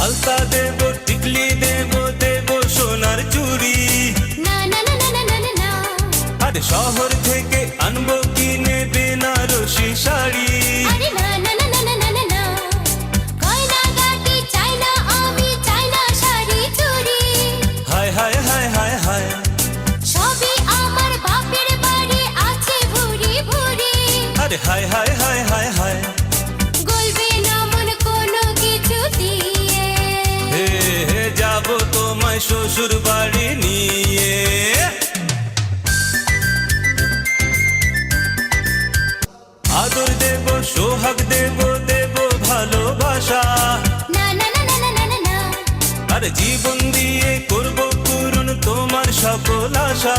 আলতা দেব, টিকলি দেব, দেব সোনার চুড়ি। না না না না না না না না, আরে শহর থেকে আনবো কিনে বেনারসি শাড়ি। আরে না না না না না না না না, গয়না গাটি চাই না আমি, চাই না শাড়ি চুড়ি। হায় হায় হায় হায় হায়, সবই আমার বাপের বাড়ি আছে ভুরি ভুরি। আরে হায় হায় হায় হায় হায়, গলবে না মন কোনো কিছু দিয়ে। হে হে যাব তোমায় শ্বশুর বাড়ি নিয়ে। আদর দেব, সোহাগ দেব, দেব ভালোবাসা। না না না না না না না না, আরে জীবন দিয়ে করব পূরণ তোমার সকল আশা।